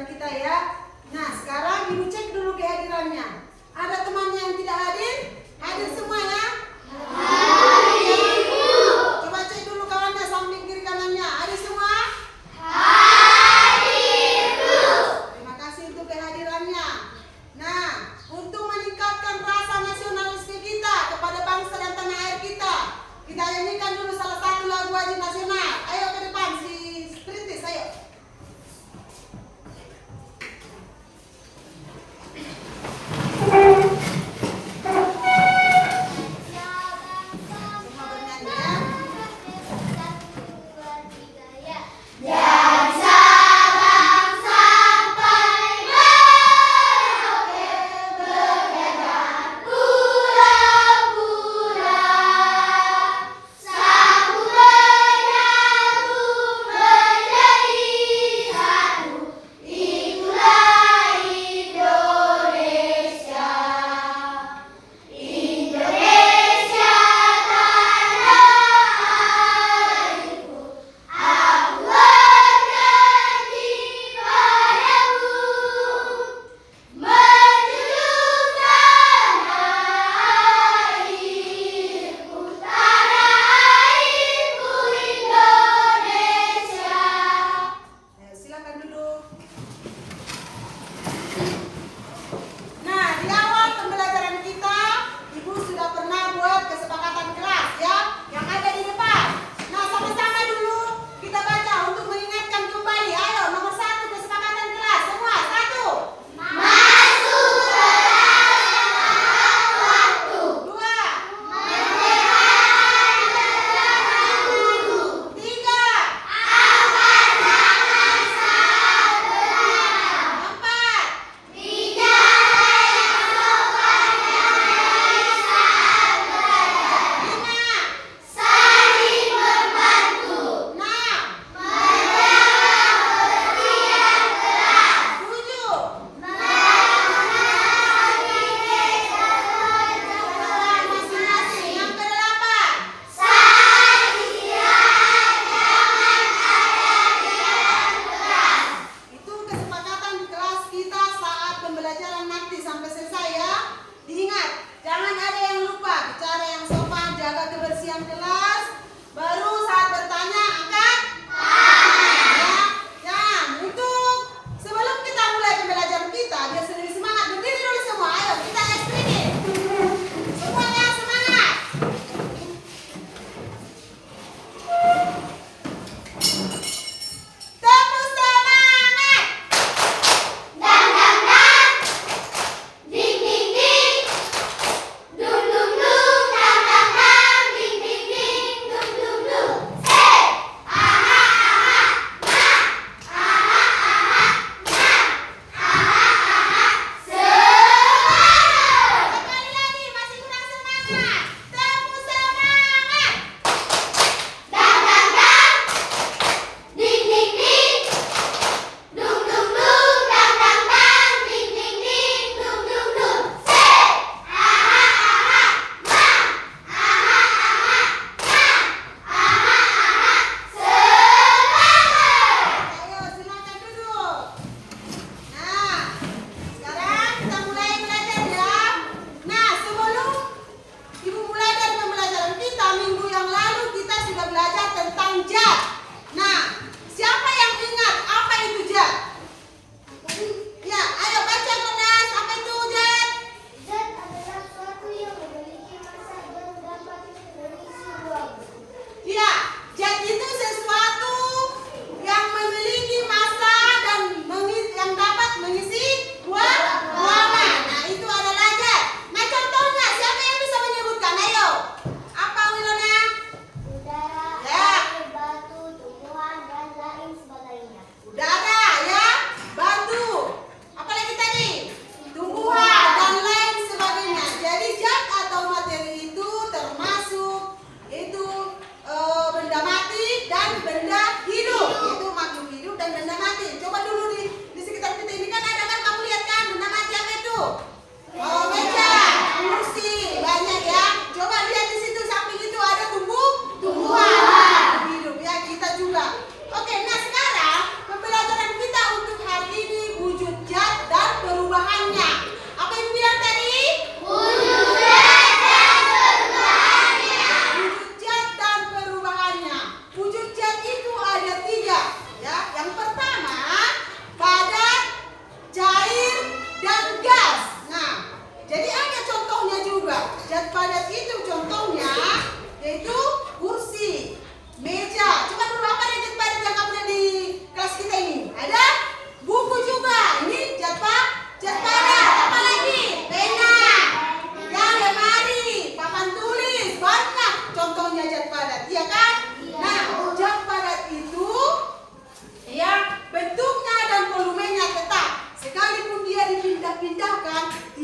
kehadiran kita ya. Nah, sekarang Ibu cek dulu kehadirannya. Ada temannya yang tidak hadir? Hadir semua ya? Hadir. Coba cek dulu kawannya samping kiri kanannya. Hadir semua? Hadir. Terima kasih untuk kehadirannya. Nah, untuk meningkatkan rasa nasionalisme kita kepada bangsa dan tanah air kita nyanyikan dulu salah satu lagu wajib nasional. Ayo ke depan si Sprintis, ayo.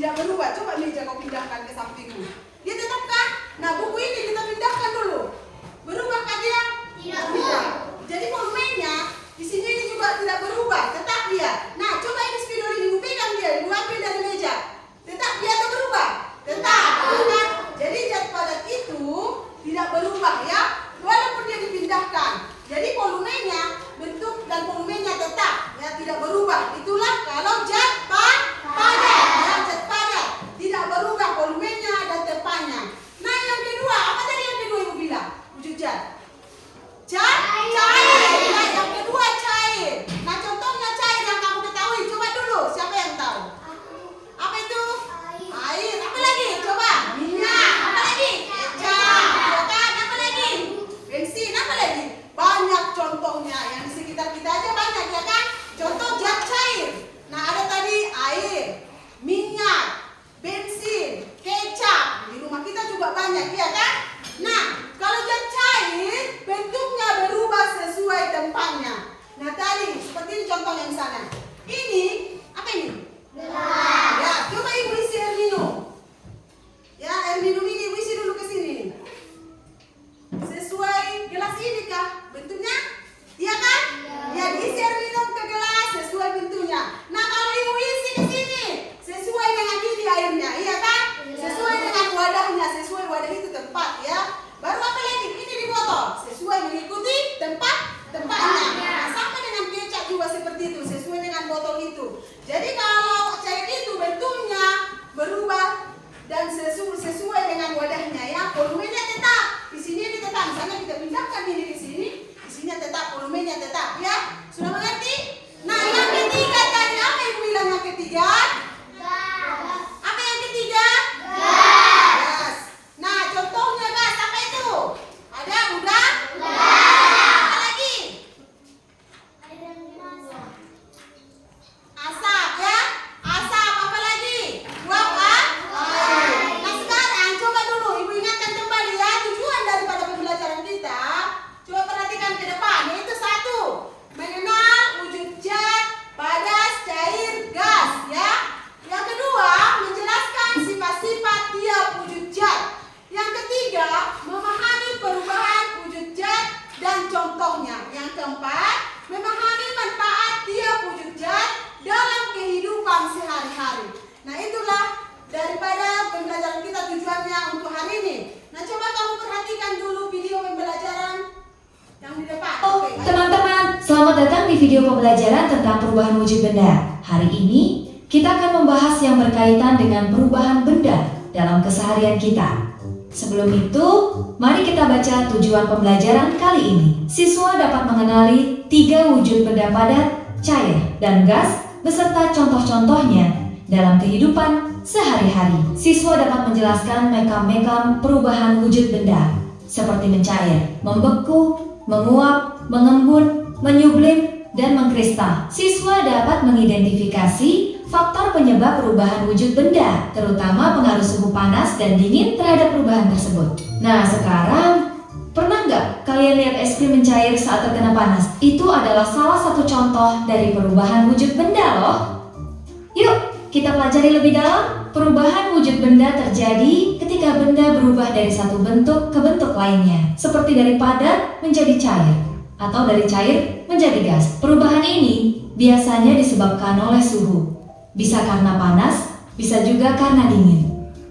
tidak berubah. Coba meja kau pindahkan ke sampingmu. Dia tetapkah? Nah, buku ini kita pindahkan dulu. Berubahkah dia? Tidak berubah. Jadi volumenya di sini ini juga tidak berubah, tetap dia. Nah, coba ini spidol ini, ibu pegang dia, ibu ambil dari meja. Tetap dia atau berubah? Tetap, kan? Jadi zat padat itu tidak berubah ya, walaupun dia dipindahkan. Jadi volumenya, bentuk dan volumenya tetap ya, tidak berubah. Itulah kalau zat padat ya, zat padat tidak berubah volumenya dan tempatnya. Nah, yang kedua, apa tadi yang kedua ibu bilang? Wujud zat. Cair. Nah, yang kedua cair. Nah, contohnya cair yang kamu ketahui. Coba dulu, siapa yang tahu? Apa itu? Air. Apa lagi? Coba. Minyak. Apa lagi? Kecap. Ya kan? Apa lagi? Bensin. Apa lagi? Banyak contohnya. Yang di sekitar kita aja banyak ya kan? Contoh zat cair. Nah, ada tadi air, minyak, bensin, kecap. Di rumah kita juga banyak ya kan? Nah, kalau zat cair bentuknya berubah sesuai tempatnya. Nah, tadi seperti ini contohnya misalnya. Ini apa ini? Gelas. Ya, coba ibu isi air minum. Ya, air minum ini ibu isi dulu ke sini. Sesuai gelas ini kah bentuknya? Iya kan? Ya, diisi air minum ke gelas sesuai bentuknya. Nah, kalau ibu isi ke sini sesuai dengan ini airnya, iya kan? Sesuai dengan wadahnya, sesuai wadah itu tempat ya. Baru apa lagi? Ini di botol sesuai mengikuti tempatnya. Nah, sama dengan kecap juga seperti itu, sesuai dengan botol itu. Jadi kalau cair itu bentuknya berubah dan sesuai dengan wadahnya ya, volumenya tetap. Di sini ini tetap. Misalnya kita pindahkan ini di sini tetap volumenya tetap ya. Sudah mengerti? Nah, yang ketiga tadi apa ibu bilang yang ketiga? Apa yang ketiga? Gas. Nah, contohnya gas apa itu? Ada udang? Apa lagi? Asap ya? Asap apa lagi? Uap air. Nah, sekarang coba dulu ibu ingatkan kembali ya tujuan daripada pembelajaran kita. Coba perhatikan ke depan, yaitu satu, mengenal wujud zat, padat, cair, gas ya. Yang kedua, menjelaskan sifat-sifat tiap wujud zat. Yang ketiga, memahami perubahan wujud zat dan contohnya. Yang keempat, memahami manfaat tiap wujud zat dalam kehidupan sehari-hari. Nah, itulah daripada pembelajaran kita tujuannya untuk hari ini. Nah, coba kamu perhatikan dulu video pembelajaran yang di depan. Teman-teman, selamat datang di video pembelajaran tentang perubahan wujud benda. Hari ini, kita akan membahas yang berkaitan dengan perubahan benda dalam keseharian kita. Sebelum itu, mari kita baca tujuan pembelajaran kali ini. Siswa dapat mengenali 3 wujud benda padat, cair, dan gas beserta contoh-contohnya dalam kehidupan sehari-hari. Siswa dapat menjelaskan mekam-mekam perubahan wujud benda seperti mencair, membeku, menguap, mengembun, menyublim, dan mengkristal. Siswa dapat mengidentifikasi faktor penyebab perubahan wujud benda, terutama pengaruh suhu panas dan dingin terhadap perubahan tersebut. Nah, sekarang pernah nggak kalian lihat es krim mencair saat terkena panas? Itu adalah salah satu contoh dari perubahan wujud benda loh. Yuk, kita pelajari lebih dalam. Perubahan wujud benda terjadi ketika benda berubah dari satu bentuk ke bentuk lainnya, seperti dari padat menjadi cair, atau dari cair menjadi gas. Perubahan ini biasanya disebabkan oleh suhu. Bisa karena panas, bisa juga karena dingin.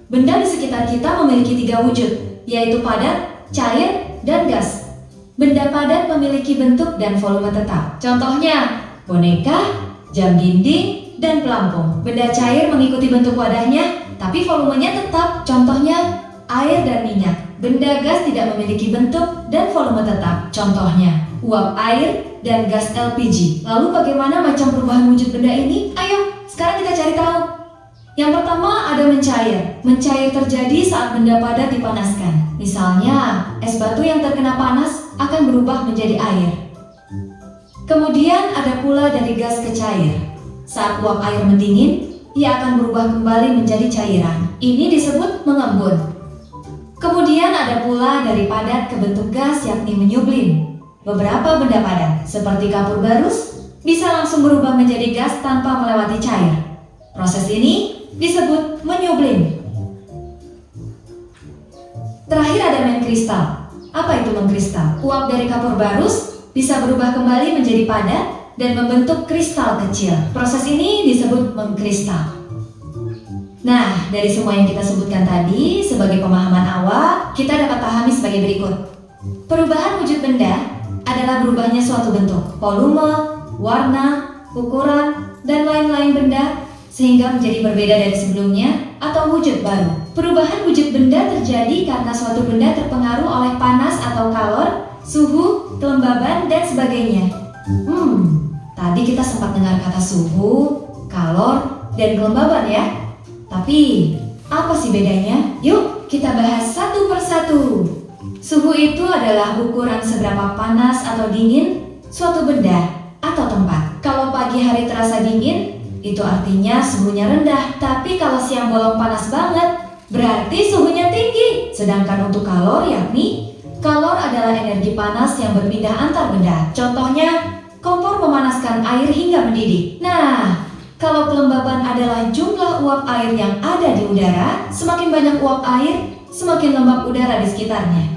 Benda di sekitar kita memiliki 3 wujud, yaitu padat, cair, dan gas. Benda padat memiliki bentuk dan volume tetap. Contohnya, boneka, jam dinding, dan pelampung. Benda cair mengikuti bentuk wadahnya, tapi volumenya tetap. Contohnya, air dan minyak. Benda gas tidak memiliki bentuk dan volume tetap. Contohnya, uap air dan gas LPG. Lalu bagaimana macam perubahan wujud benda ini? Ayo, sekarang kita cari tahu. Yang pertama ada mencair. Mencair terjadi saat benda padat dipanaskan. Misalnya, es batu yang terkena panas akan berubah menjadi air. Kemudian ada pula dari gas ke cair. Saat uap air mendingin, ia akan berubah kembali menjadi cairan. Ini disebut mengembun. Kemudian ada pula dari padat ke bentuk gas, yakni menyublim. Beberapa benda padat, seperti kapur barus, bisa langsung berubah menjadi gas tanpa melewati cair. Proses ini disebut menyublim. Terakhir ada mengkristal. Apa itu mengkristal? Uap dari kapur barus bisa berubah kembali menjadi padat dan membentuk kristal kecil. Proses ini disebut mengkristal. Nah, dari semua yang kita sebutkan tadi, sebagai pemahaman awal, kita dapat pahami sebagai berikut. Perubahan wujud benda adalah berubahnya suatu bentuk, volume, warna, ukuran, dan lain-lain benda sehingga menjadi berbeda dari sebelumnya atau wujud baru. Perubahan wujud benda terjadi karena suatu benda terpengaruh oleh panas atau kalor, suhu, kelembaban, dan sebagainya. Tadi kita sempat dengar kata suhu, kalor, dan kelembaban ya. Tapi, apa sih bedanya? Yuk, kita bahas satu persatu. Suhu itu adalah ukuran seberapa panas atau dingin suatu benda atau tempat. Kalau pagi hari terasa dingin, itu artinya suhunya rendah. Tapi kalau siang bolong panas banget, berarti suhunya tinggi. Sedangkan untuk kalor, yakni kalor adalah energi panas yang berpindah antar benda. Contohnya, kompor memanaskan air hingga mendidih. Nah, kalau kelembaban adalah jumlah uap air yang ada di udara, semakin banyak uap air, semakin lembab udara di sekitarnya.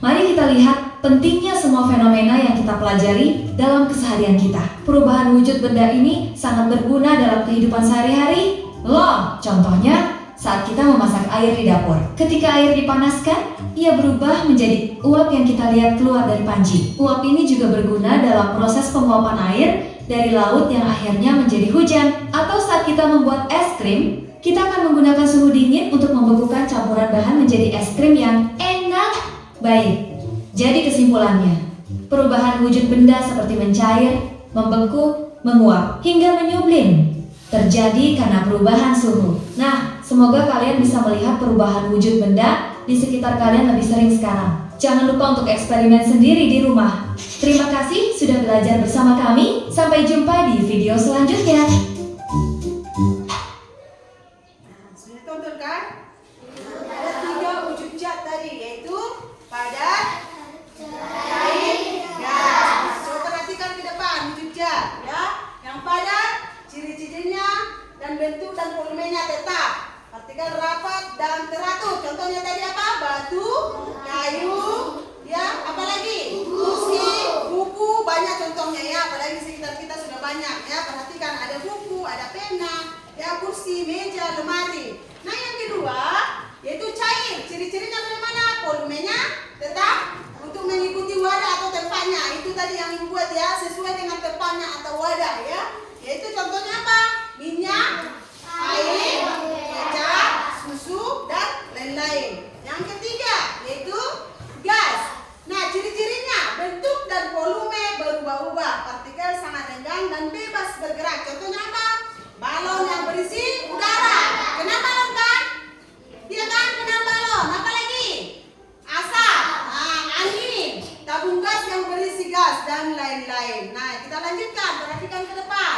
Mari kita lihat pentingnya semua fenomena yang kita pelajari dalam keseharian kita. Perubahan wujud benda ini sangat berguna dalam kehidupan sehari-hari. Loh, contohnya saat kita memasak air di dapur. Ketika air dipanaskan, ia berubah menjadi uap yang kita lihat keluar dari panci. Uap ini juga berguna dalam proses penguapan air dari laut yang akhirnya menjadi hujan. Atau saat kita membuat es krim, kita akan menggunakan suhu dingin untuk membekukan campuran bahan menjadi es krim yang enak. Baik, jadi kesimpulannya, perubahan wujud benda seperti mencair, membeku, menguap, hingga menyublim terjadi karena perubahan suhu. Nah, semoga kalian bisa melihat perubahan wujud benda di sekitar kalian lebih sering sekarang. Jangan lupa untuk eksperimen sendiri di rumah. Terima kasih sudah belajar bersama kami. Sampai jumpa di video selanjutnya. Sudah tonton kan? Ada 3 wujud zat tadi, yaitu padat, cair, gas. Coba perhatikan ke depan wujud zat, ya. Yang padat, ciri-cirinya dan bentuk dan volumenya tetap. Partikel rapat dan teratur. Contohnya tadi apa? Batu, kayu, ya. Apalagi? Kursi, buku, banyak contohnya ya. Apalagi di sekitar kita sudah banyak ya. Perhatikan ada buku, ada pena, ya, kursi, meja, lemari. Nah, yang kedua yaitu cair. Ciri-cirinya bagaimana? Volumenya tetap untuk mengikuti wadah atau tempatnya. Itu tadi yang dibuat ya, sesuai dengan tempatnya atau wadah ya. Yaitu contohnya apa? Minyak, air, kecap, susu, dan lain-lain. Yang ketiga yaitu gas. Nah, ciri-cirinya bentuk dan volume berubah-ubah. Partikel sangat renggang dan bebas bergerak. Contohnya apa? Balon yang berisi udara. Kenapa balon kan? Iya kan? Kenapa balon? Apa lagi? Asap, angin, tabung gas yang berisi gas, dan lain-lain. Nah, kita lanjutkan. Perhatikan ke depan.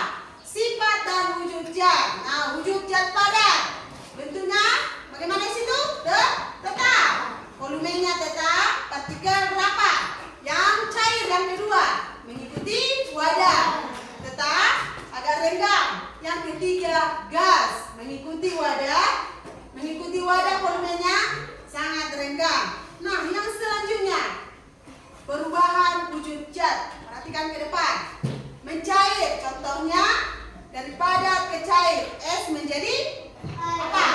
Sifat dan wujud zat. Nah, wujud zat padat. Bentuknya bagaimana di situ? Tetap. Volumenya tetap, partikel rapat. Yang cair yang kedua, mengikuti wadah. Tetap, agak renggang. Yang ketiga, gas. Mengikuti wadah. Mengikuti wadah, volumenya sangat renggang. Nah, yang selanjutnya, perubahan wujud zat. Perhatikan ke depan. Mencair, contohnya dari padat ke cair. Es menjadi apa?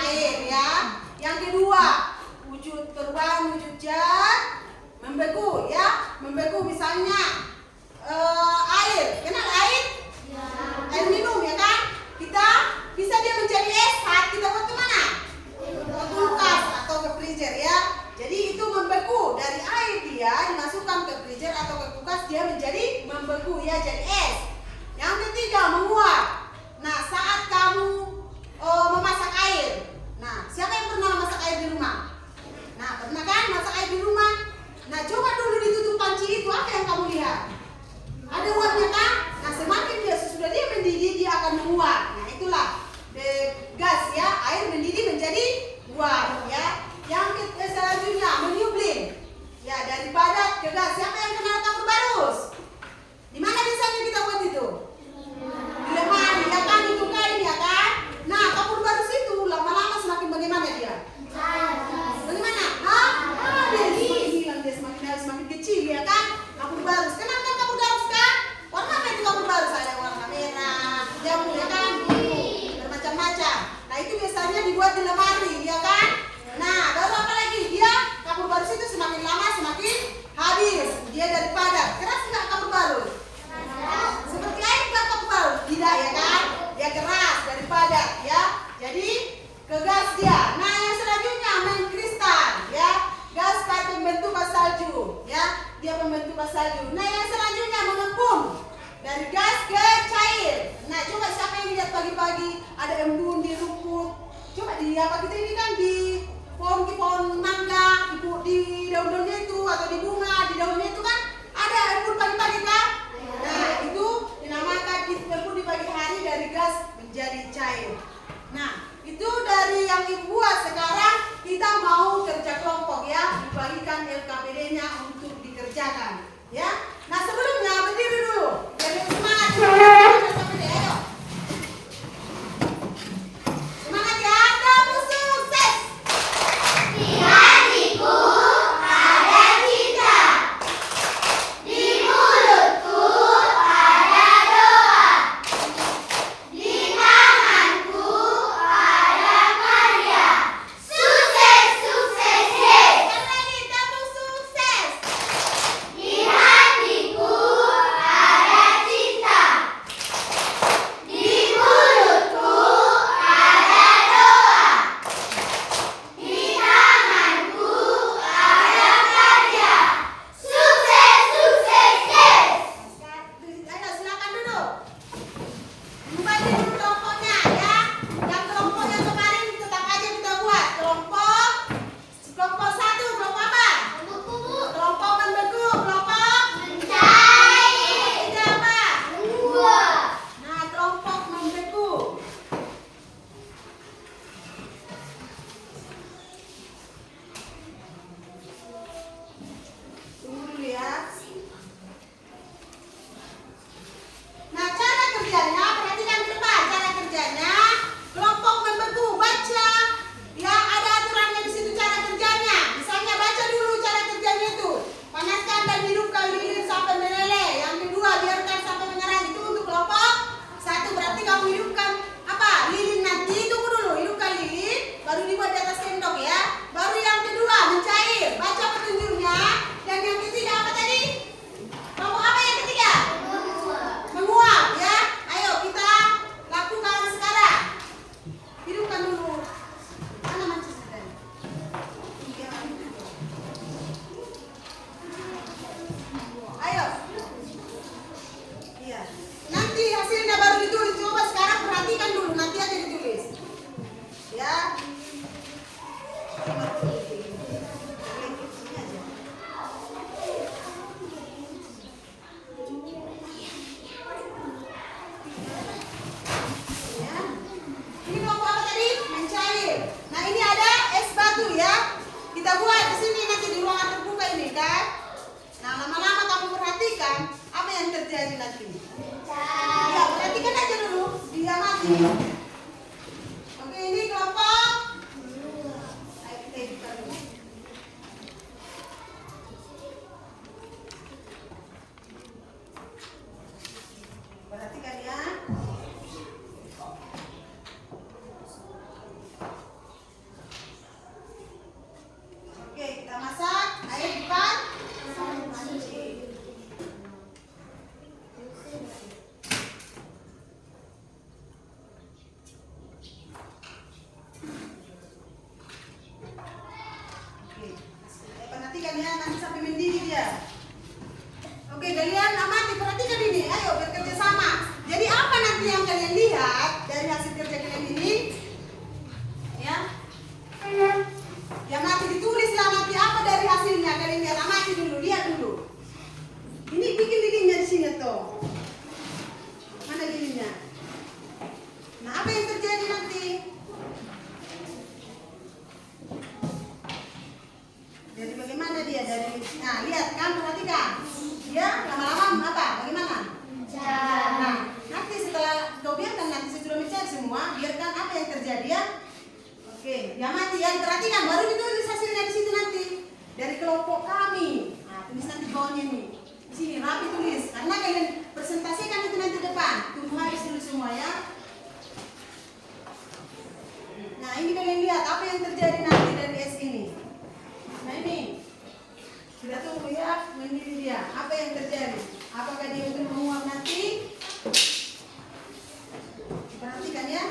Air ya. Yang kedua, perubahan wujud zat membeku ya. Membeku misalnya air. Kenal air? Ya. Air minum ya kan? Kita bisa dia menjadi es saat kita buat kemana? Ke kulkas atau ke freezer ya. Jadi itu membeku. Dari air dia dimasukkan ke freezer atau ke kulkas, dia menjadi membeku ya, jadi es. Yang ketiga, menguap. Nah, saat dibuat di lemari, ya kan? Nah, baru apa lagi? Dia kapur barus itu semakin lama semakin habis. Dia daripada keras nggak kapur barus? Seperti air nggak kapur barus? Tidak, ya kan? Dia keras daripada, ya. Jadi ke gas dia. Nah, yang selanjutnya main kristal, ya. Gas kayak pembentuk bas salju, ya. Dia pembentuk bas salju. Nah, yang selanjutnya mengepung dari gas ke cair. Nah, coba siapa yang lihat pagi-pagi ada embun di rumput? Coba di apa kita ini kan di pohon mangga, di daun-daunnya itu atau di bunga, di daunnya itu kan ada embun pagi-pagi kan? Nah, itu dinamakan embun di pagi hari dari gas menjadi cair. Nah, itu dari yang ibu buat. Sekarang kita mau kerja kelompok, ya, dibagikan LKPD-nya untuk dikerjakan, ya. Nah, sebelumnya berdiri dulu. Biar lebih semangat. LKPD, ayo. Semangat ya, kamu sukses. Di hatiku ada cinta, di mulutku ada doa, di tanganku ada karya. Sukses, sukses, yes. Sekali lagi, kamu sukses. Di hatiku ada cinta, di mulutku ada doa, di tanganku ada karya. Sukses, sukses, yes. Ayo, silakan duduk. Bagi dulu kelompoknya, ya. Yang kelompok yang kemarin tetap aja kita buat. Kelompok 1, kelompok apa? Kelompok membeku, kelompok Mencair, ketiga apa? membuat. Nah, kelompok membeku. Tunggu dulu ya. Nah, cara kerjanya, perhatikan ke depan. Cara kerjanya, kelompok membeku, baca. Ya, ada aturannya di situ cara kerjanya. Misalnya baca dulu cara kerjanya itu. Panaskan dan hidupkan lilin sampai meleleh. Yang kedua, biarkan sampai mengerang. Itu untuk kelompok 1. Berarti kamu hidupkan apa? Lilin nanti. Tunggu dulu, hidupkan lilin. Baru dibuat di atas sendok, ya. Baru yang kedua, mencair. Baca petunjuknya. Dan yang ketiga apa tadi? Kelompok apa yang ketiga? Menguap, ya. Ayo kita lakukan sekarang. Hidupkan dulu. Mana mancis tadi? Ayo. Iya. Nanti hasilnya baru ditulis. Coba sekarang perhatikan dulu. Nanti aja ditulis. Ya. Ya. Ini kelompok apa tadi? Mencair. Nah, ini ada es batu, ya. Kita buat di sini nanti di ruangan terbuka ini kan. Nah, lama-lama kamu perhatikan apa yang terjadi nanti. Ya, perhatikan aja dulu. Dia mati. Oke, ini kelompok. Ayo kita hidupkan dulu. Perhatikan ya. Oke, kita masak. Air di depan. Oke, perhatikan ya, nanti sampai mendidih dia. Oke, kalian amati, perhatikan ini. Ayo bekerja sama. Jadi apa nanti yang kalian lihat dari hasil kerja kalian ini? Ya. Yang nanti ditulislah nanti apa dari hasilnya. Kalian lihat, amati dulu, lihat dulu. Ini bikin lilinnya di sini tuh. Mana lilinnya? Nah, apa yang terjadi nanti? Dari bagaimana dia? Nah, lihat kan, perhatikan. Dia lama-lama apa? Bagaimana? Nah, nanti setelah kau biarkan nanti sesudah mencair semua, biarkan apa yang terjadi ya. Oke, dia mati ya, diperhatikan. Baru ditulis hasilnya di situ nanti. Dari kelompok kami. Nah, tulis nanti bawahnya nih. Di sini rapi tulis. Karena kalian presentasikan itu nanti depan. Tunggu habis dulu semua ya. Nah, ini kalian terjadi nanti dari es ini? Nah ini, kita tunggu ya, memilih dia. Apa yang terjadi? Apakah dia mungkin menguap nanti? Perhatikan ya.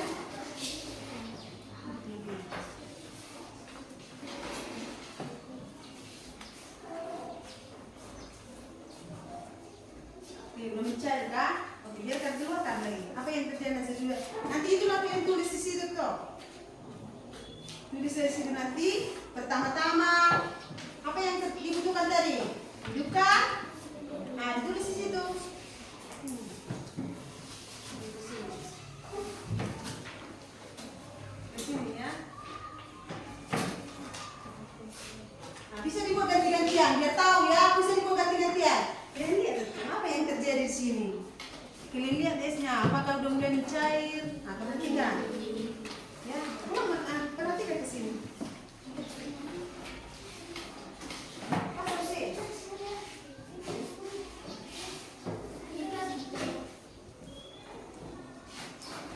Oke, belum mencari kan? Oke, biarkan keluarkan lagi. Apa yang terjadi nanti juga? Nanti itulah apa yang tulis di situ tuh. Tulis di situ nanti. Pertama-tama, apa yang dibutuhkan tadi? Hidupkan. Nah, ditulis di situ. Di sini ya. Nah, bisa dibuat ganti-gantian. Biar tahu ya, bisa dibuat ganti-gantian. Kalian lihat apa yang terjadi di sini. Kalian lihat esnya, apakah udah mulai mencair? Nah, perhatikan. Ya, perhatikan ke sini. Apa sih?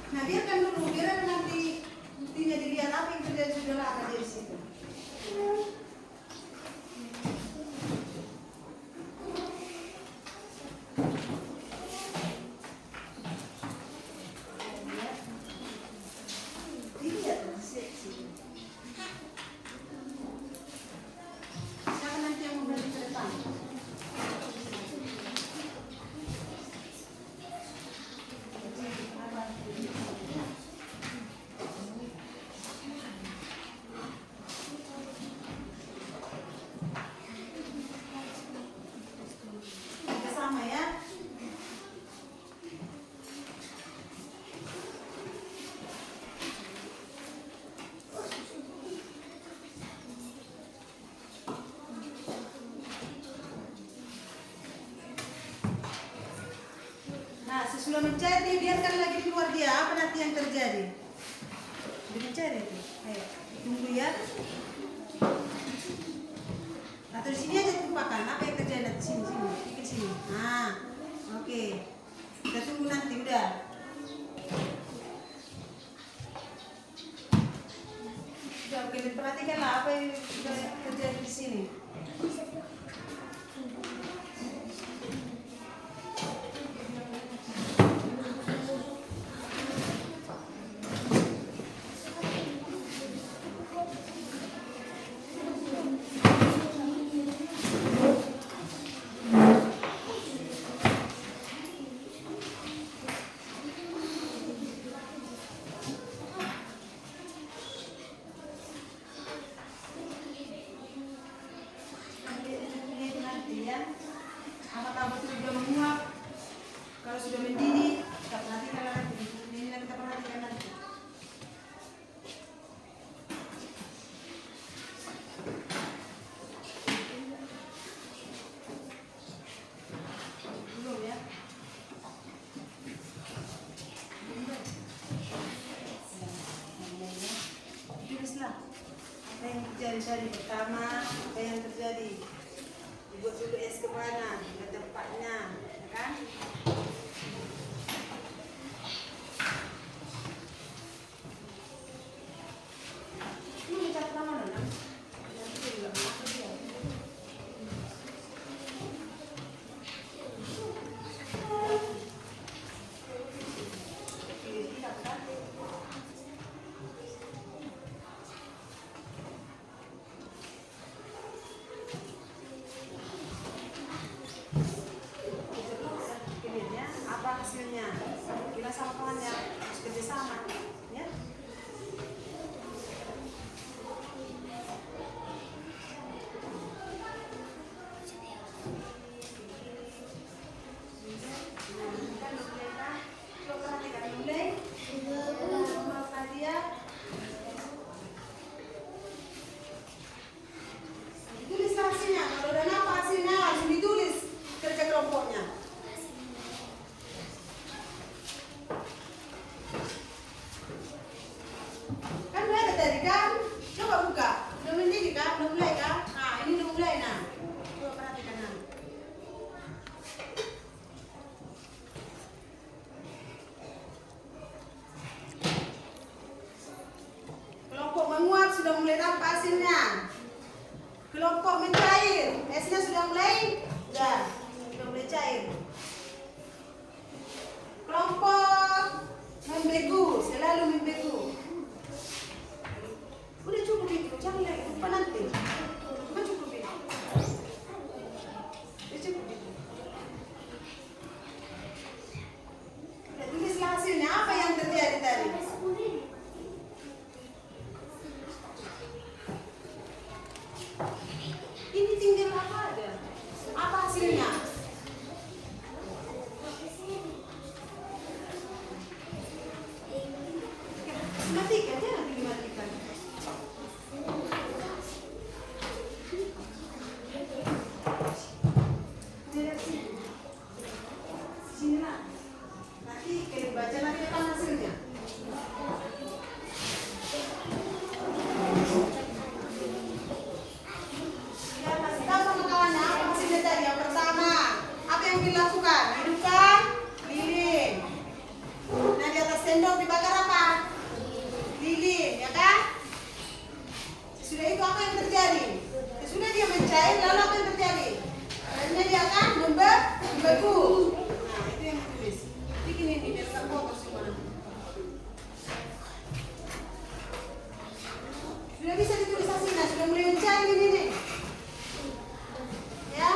Nah, biarkan dulu, biar nanti buktinya dilihat apa yang terjadi saudara akan di situ. Dilihat sini. Siapa nanti yang mau balik ke depan? Kita sama ya. Nah, sesudah mencair dia biarkan lagi di luar dia. Apa nanti yang terjadi? Dia mencair itu. Ayo, tunggu ya. Atau di sini aja tumpahkan. Apa yang terjadi nanti sini ke sini. Nah, oke. Kita tunggu nanti udah. Sudah, oke, perhatikanlah apa yang sudah terjadi di sini. Nanti ya, apakah betul sudah menguap? Kalau sudah mendidih, kita perhatikan nanti. Ini nanti kita perhatikan nanti. Belum ya? Tulislah apa yang terjadi tadi. Pertama, apa yang terjadi? Dibuat dulu es kemana? Ke tempatnya, ya kan? Ini cat lama dong, Nam? Nanti juga masuk dia. Ini cat kan? Apa hasil sudah mulai nampak hasilnya. Kelompok mencair, esnya sudah mulai cair. Kelompok membegu, selalu membegu. Udah cukup itu, jangan lagi lupa nanti. Udah cukup itu. Udah cukup itu. Udah tulislah hasilnya, apa yang terjadi tadi? Ini tinggal apa aja? Apa hasilnya? Matikan, jangan dimatikan. Lihat sini. Sini lah. Nanti kalau baca nanti akan hasilnya. Ya, kasih tahu sama kawannya apa hasilnya tadi. Yang pertama, apa yang dilakukan? Hidupkan lilin. Nah, di atas sendok dibakar apa? Lilin, ya kan? Sesudah itu apa yang terjadi? Sesudah dia mencair, lalu apa yang terjadi? Akhirnya dia akan membeku. Nah, itu yang ditulis. Bikin ini biar tak fokus semua. Sudah bisa ditulis hasilnya, sudah mulai mencair ini nih. Ya,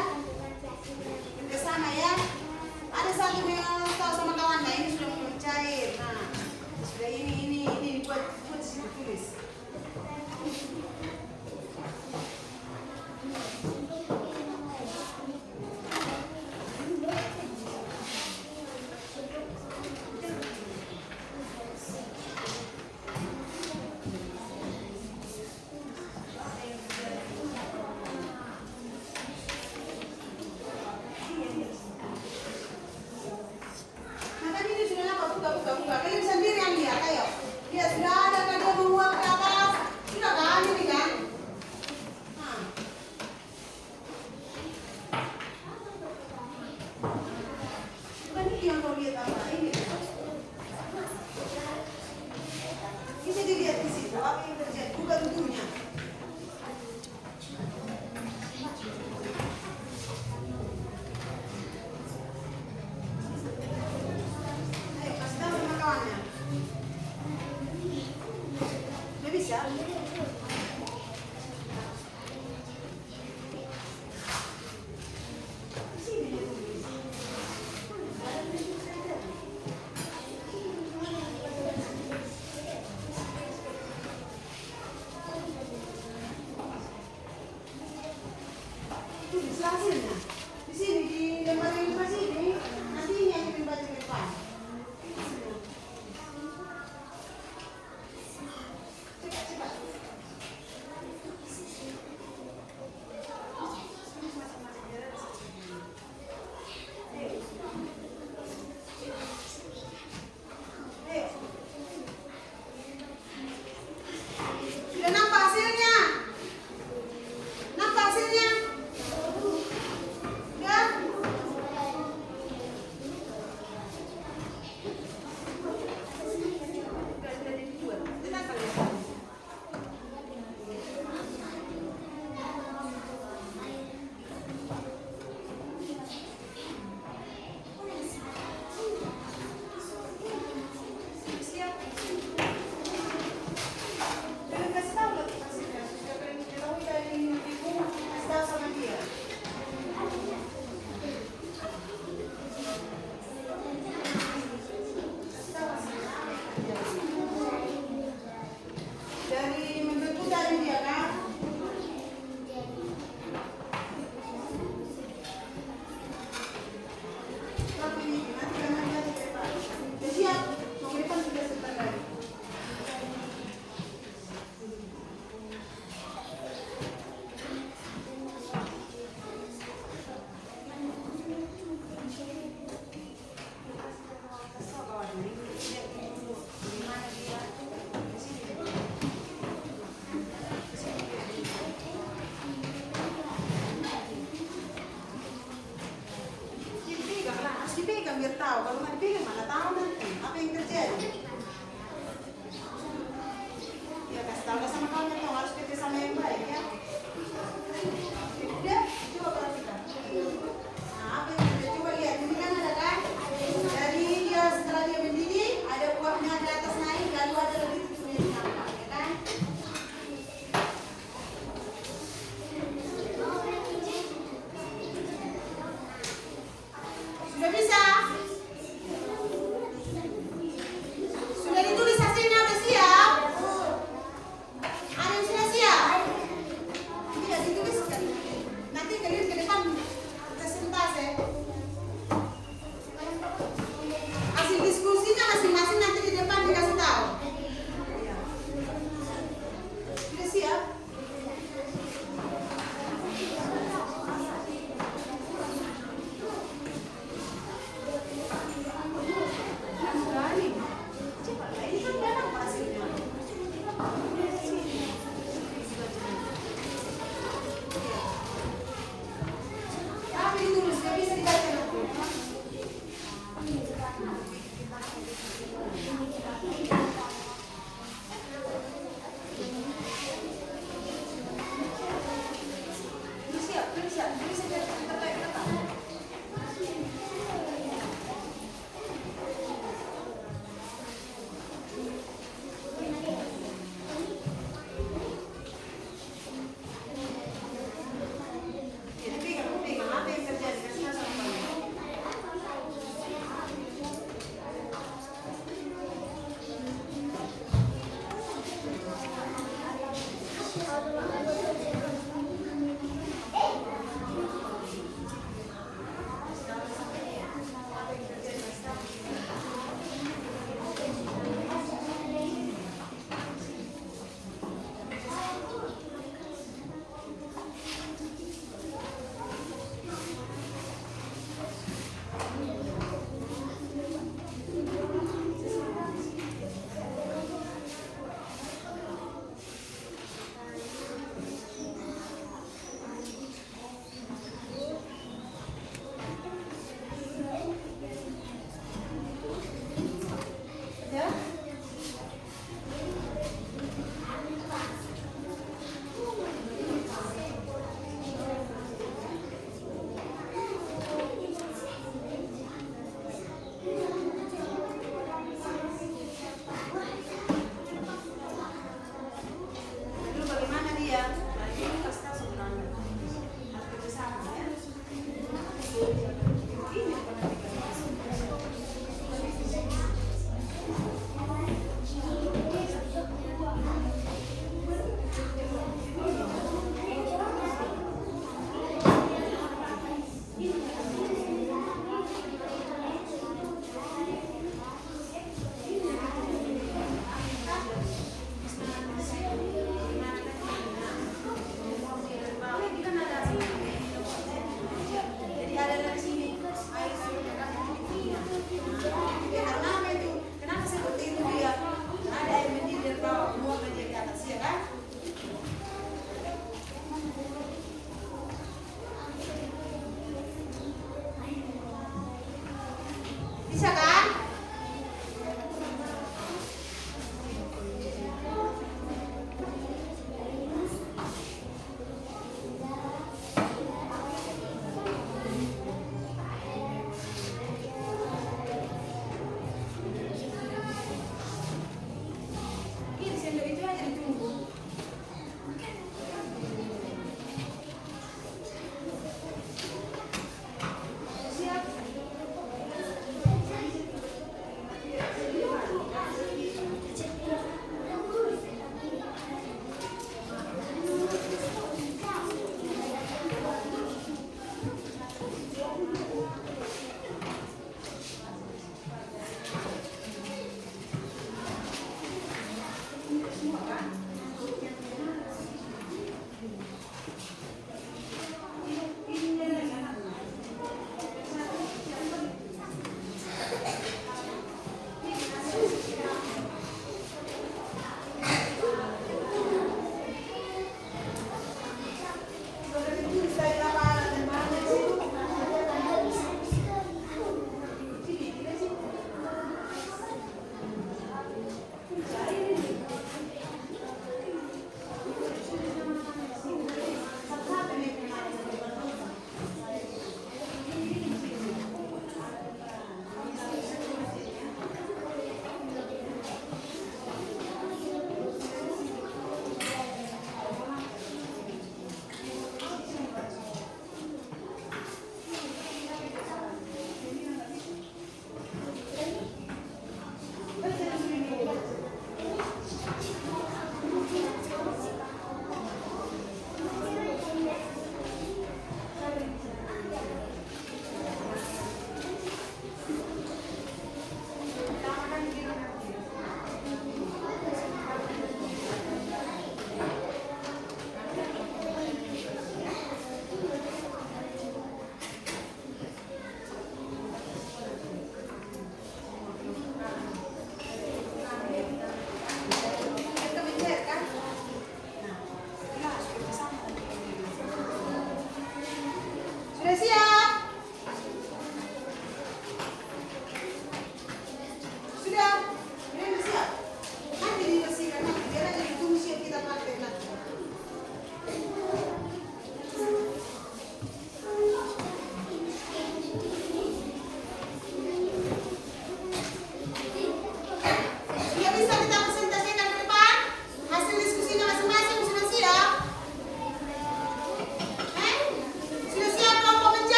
ke sana ya. Ada satu yang tahu sama kawannya ini sudah mulai mencair. Nah, sudah ini dibuat situ tulis. Nah, tadi ini sudah apa? Buka. Kalian sendiri yang lihat, ayo. Lihat, sudah ada kan dia menguap ke atas. Sudah kan ini kan? Nah. Bukan ini yang kau lihat apa? Ini. Bisa dilihat di situ, apa yang terjadi? Buka tutupnya. Ayo, kasih tahu sama kawannya. Udah bisa? Sini dia tulis. Tulis hasilnya. Di sini di lembar yang di sini. Nanti ini yang di lembar yang depan. Cepat.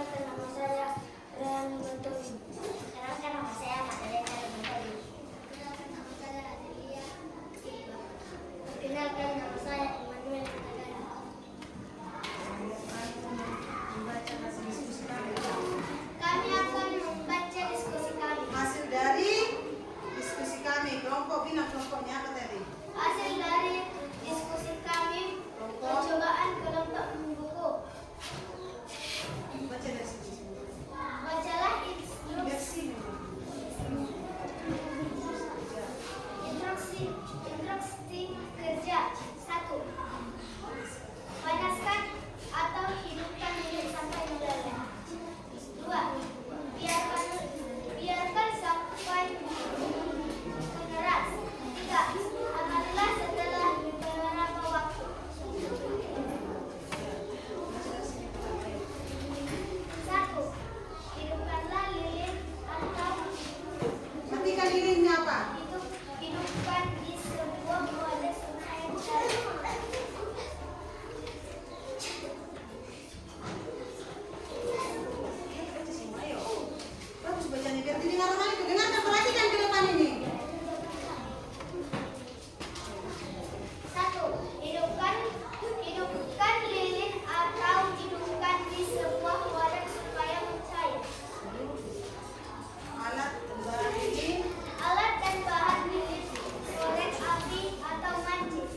Perkenalkan nama saya Rehan Bantoni. Perkenalkan nama saya Madalena Bantoni. Perkenalkan nama saya Adelia Iqbal. Perkenalkan nama saya Emmanuel Tagana. Membaca hasil diskusi kami. Kami akan membaca diskusi kami. Hasil dari diskusi kami. Kelompok bina kelompoknya apa tadi? Hasil dari diskusi kami, percobaan kelompok membuku. Baca dari sini. Bacalah Dari sini. instruksi kerja. 1. Panaskan atau hidupkan lilin sampai meleleh. 2. Biarkan sampai mengeras. 3. Angkatlah setelah beberapa waktu. 1. Hidupkanlah lilin atau Matikan lilinnya apa? hidupkan di sebuah wadah air cair. Ayo. Bagus bacanya biar didengar orang itu. Dengarkan, perhatikan ke depan ini. 1. Hidupkan lilin atau hidupkan di sebuah wadah supaya mencair. Alat pembahan lilin. Alat dan bahan lilin, korek api atau mancis.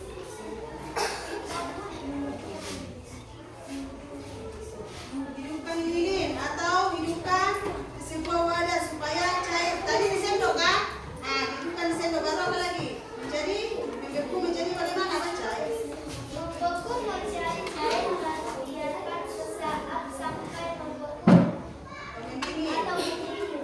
Hidupkan lilin atau hidupkan di sebuah wadah supaya cair. Tadi di sendok kan? Nah, hidupkan di sendok. Baru apa lagi? Menjadi membeku menjadi bagaimana baca? Membeku menjadi cair lalu biarkan sesaat sampai membeku Mendingin. atau mendidih.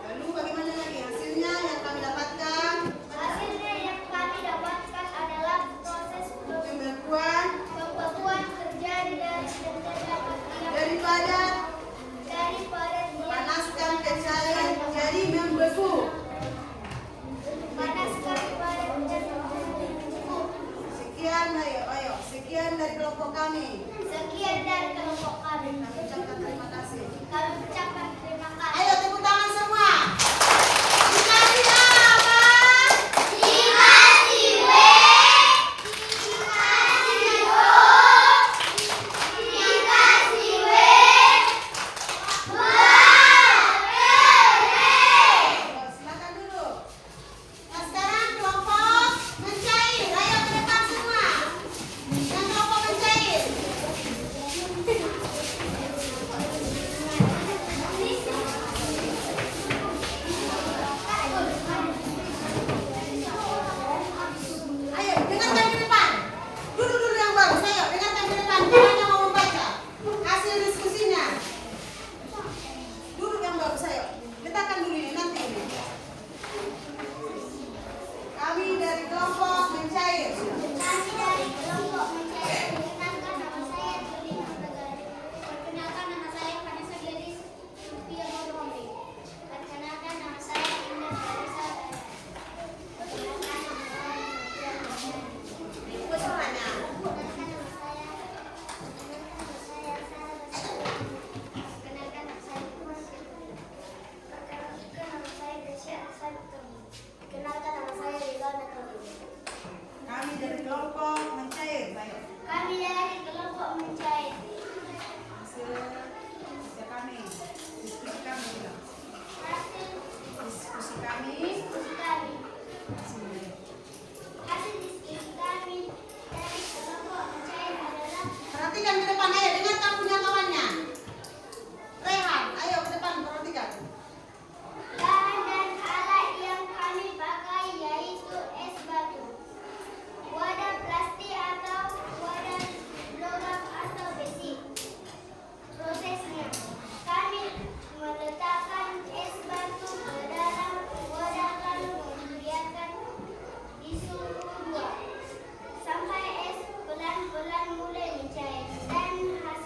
Lalu bagaimana lagi hasilnya yang kami dapatkan? Hasilnya yang kami dapatkan adalah proses Pembekuan pembekuan terjadi dari terdapat daripada daripada panaskan ke cair jadi membeku. panaskan pada Sekian, ayo. Sekian dari kelompok kami. sekian dari kelompok kami. Kami ucapkan terima kasih. Kami ucapkan terima kasih. Ayo tepuk tangan semua. Dikasih apa? Dikasih W, dikasih O, dikasih W. Silakan dulu. Nah, sekarang kelompok mencair. Ayo ke depan semua. Yang kelompok mencair. Ayo, dengarkan ke depan. Duduk dulu yang bagus. Ayo, dengarkan ke depan. Kalian yang mau membaca hasil diskusinya. Duduk yang bagus. Ayo, letakkan dulu ini nanti ini. Kami dari kelompok mencair. Kami dari kelompok mencair. Perkenalkan nama saya Julina Tagari. Perkenalkan nama saya Vanessa Gladys Sofia Morombe. Perkenalkan nama saya Indah Clarissa. Perkenalkan nama saya Sofia Morombe. Ikut suaranya. Perkenalkan nama saya Sarah Basri. Perkenalkan nama saya Kumar Sirkuri. Perkenalkan nama saya Desya Sartomi. Perkenalkan nama saya Rizal Nakoli. Kami dari kelompok mencair. Ayo. Kami dari kelompok mencair. Hasil kerja kami. Diskusi kami. bilang. Hasil Diskusi kami. diskusi kami. Sini. Hasil diskusi kami dari kelompok mencair adalah Perhatikan ke depan. Ayo, dengarkan punya kawannya. Rehan, ayo ke depan perhatikan. bahan dan alat yang kami pakai yaitu es batu, wadah plastik atau wadah logam atau besi. Prosesnya, kami meletakkan es batu ke dalam wadah lalu membiarkan di suhu 2 sampai es pelan-pelan mulai mencair dan hasil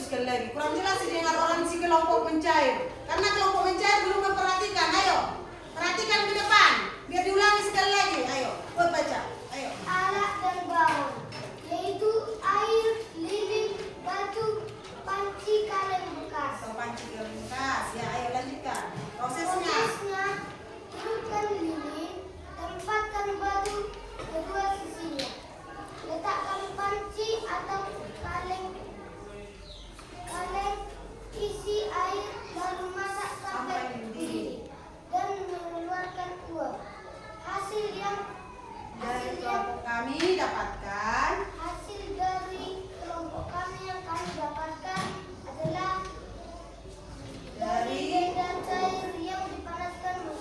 sekali lagi. Kurang jelas didengar orang si kelompok mencair. Karena kelompok mencair belum memperhatikan. Ayo, perhatikan ke depan. Biar diulangi sekali lagi. Ayo, buat baca. Ayo. Alat dan bahan, yaitu air, lilin, batu, panci kaleng bekas. Atau panci bekas. Ya, ayo lanjutkan. Prosesnya. Prosesnya, turunkan lilin, tempatkan batu kedua sisinya. Letakkan panci atau kaleng isi air, lalu masak sampai mendidih dan mengeluarkan uap. Hasil Dari kelompok kami dapatkan. hasil dari kelompok kami yang kami dapatkan adalah dari dan cair yang dipanaskan akan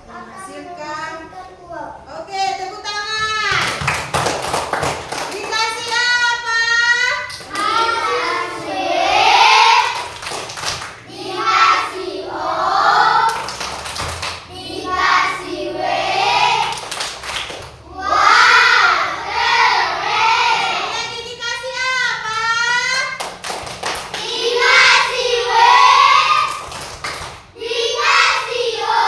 Menghasilkan. menghasilkan uap. Oke, tepuk tangan. Dikasih apa? Dikasih O, dikasih W. Wah, keren. Lagi dikasih apa? Dikasih W, dikasih O,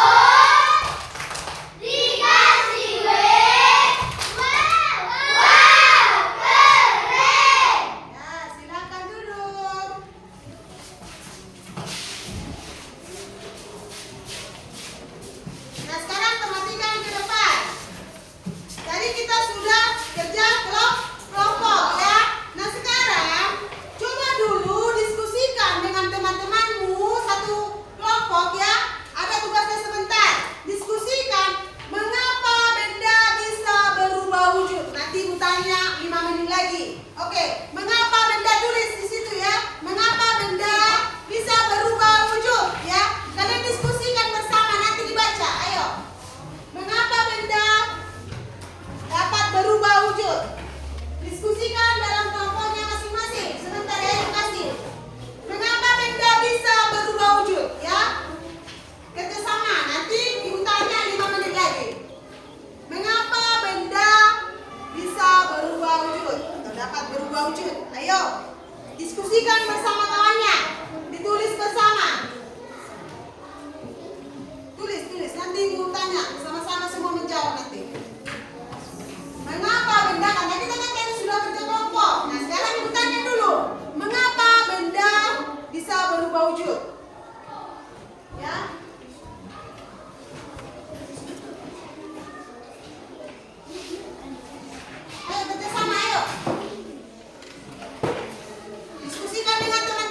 dikasih W. Wah, keren. Ya, silakan duduk. Nah, sekarang perhatikan ke depan. Tadi kita sudah kerja kelompok ya. Nah, sekarang coba dulu diskusikan dengan teman-temanmu satu kelompok ya. Ada tugasnya sebentar. Diskusikan mengapa benda bisa berubah wujud. Nanti Ibu tanya 5 menit lagi. Oke, mengapa benda, tulis di situ ya. Mengapa benda bisa berubah wujud ya. Kalian diskusikan bersama, nanti dibaca. Ayo. Mengapa benda dapat berubah wujud? Diskusikan dalam kelompoknya masing-masing. Sebentar ya, edukasi. Mengapa benda bisa berubah wujud ya? Kerjasama, nanti Ibu tanya 5 menit lagi. Mengapa benda bisa berubah wujud atau dapat berubah wujud? Ayo, diskusikan bersama kawannya. Ditulis bersama. Tulis, nanti Ibu tanya. Sama-sama semua menjawab nanti. Mengapa benda, karena kita kan tadi sudah kerja kelompok. Nah, sekarang Ibu tanya dulu. Mengapa benda bisa berubah wujud? Ya. Ayo kerjasama, ayo. Diskusikan dengan teman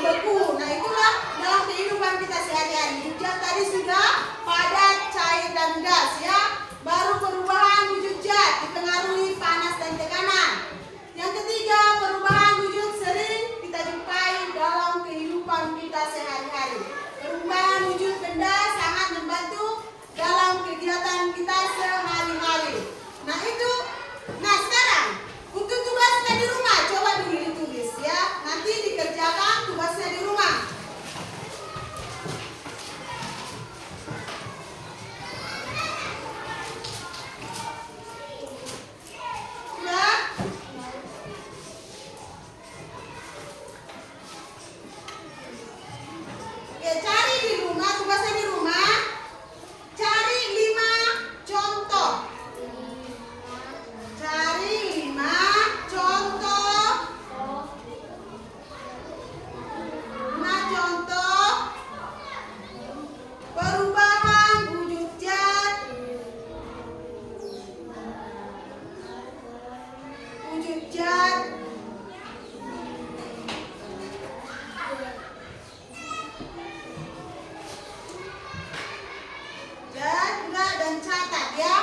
membeku. Nah itulah dalam kehidupan kita sehari-hari. Wujud tadi sudah padat, cair dan gas ya. Baru perubahan wujud zat dipengaruhi panas dan tekanan. Yang ketiga, perubahan wujud sering kita jumpai dalam kehidupan kita sehari-hari. Perubahan wujud benda sangat membantu dalam kegiatan kita sehari-hari. Nah sekarang untuk tugasnya di rumah coba dulu ditulis ya. Nanti dikerjakan tugasnya di rumah. Sudah? Oke, cari di rumah, tugasnya di rumah. Cari 5 contoh. Cari 5 contoh. 5 contoh perubahan wujud zat. Wujud zat. Dan catat ya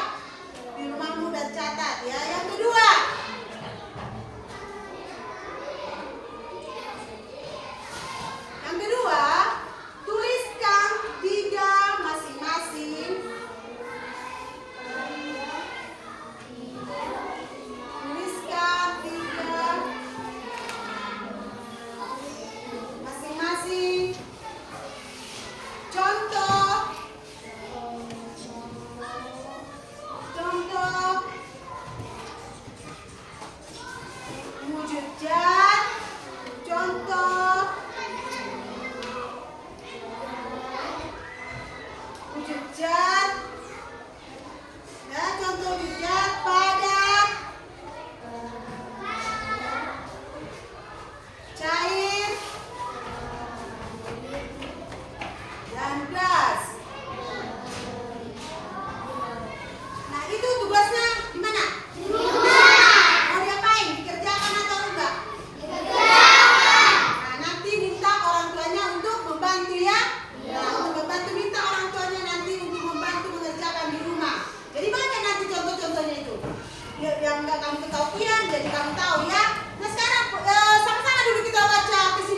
di rumahmu dan catat ya. Yang kedua, tuliskan 3 masing-masing. Tuliskan 3 masing-masing contoh wujud zat, contoh wujud zat, dan contoh wujud zat padat, cair, dan gas. Nah itu tugasnya di mana? Mau diapain? Dikerjakan atau enggak? Nah, nanti minta orang tuanya untuk membantu ya. Nah, untuk membantu minta orang tuanya nanti untuk membantu mengerjakan di rumah. Jadi banyak nanti contoh-contohnya itu. Yang enggak kamu ketahuan, jadi kamu tahu ya. Nah sekarang sama-sama dulu kita baca ke sini.